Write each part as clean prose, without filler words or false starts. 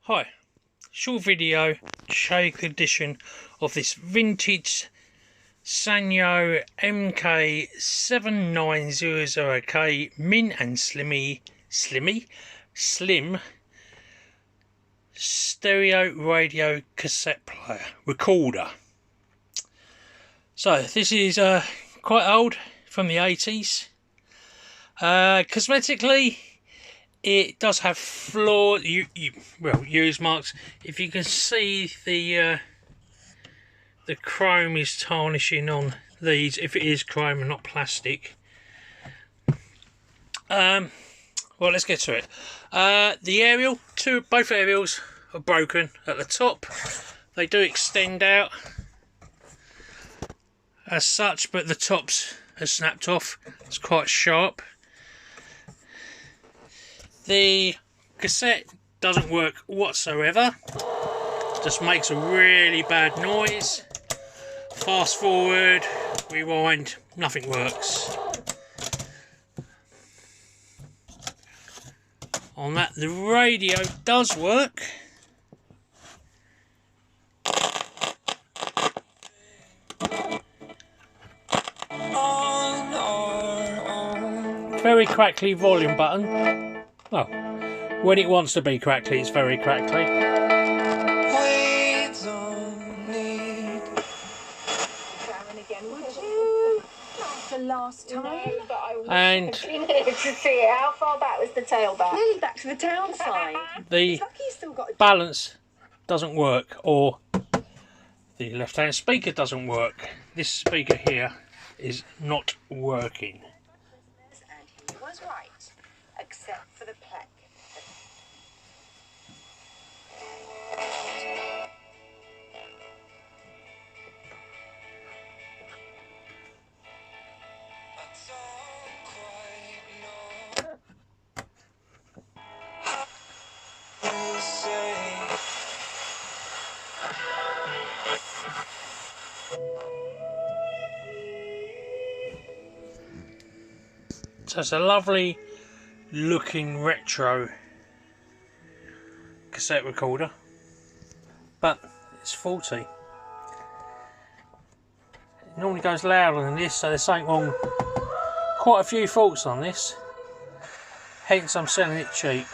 Hi, short video to show you the condition of this vintage Sanyo MK7900K min and slim stereo radio cassette player recorder. So this is quite old, from the 80s. Cosmetically, it does have flaw, use marks. If you can see, the chrome is tarnishing on these, if it is chrome and not plastic. Well, let's get to it. The aerial, both aerials are broken at the top. They do extend out as such, but the tops are snapped off. It's quite sharp. The cassette doesn't work whatsoever, just makes a really bad noise. Fast forward, rewind, nothing works. On that, the radio does work. Very crackly volume button. Oh, when it wants to be crackly, it's very crackly. We don't need again, would you? Not the last time. No, but I wish And I'd been here to see it. How far back was the tail back? Nearly back to the tail side. the Still got balance doesn't work, or the left-hand speaker doesn't work. This speaker here is not working. and he was right, except for the plaque. So it's a lovely looking retro cassette recorder, but it's faulty. It normally goes louder than this, so there's something wrong. Quite a few faults on this, hence I'm selling it cheap.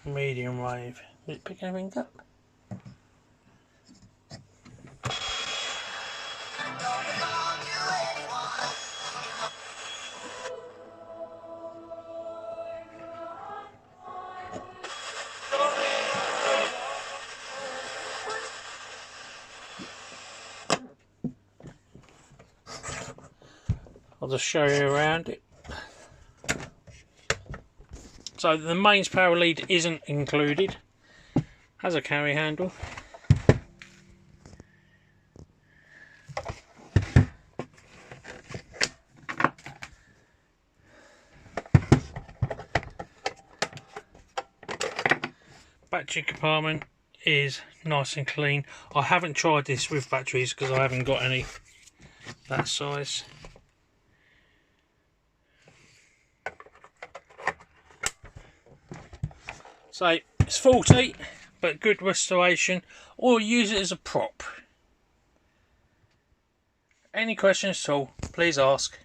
Medium wave. Is it picking everything up? I'll just show you around it. So the mains power lead isn't included. Has a carry handle. Battery compartment is nice and clean. I haven't tried this with batteries because I haven't got any that size. So it's faulty, but good restoration, or use it as a prop. Any questions at all, please ask.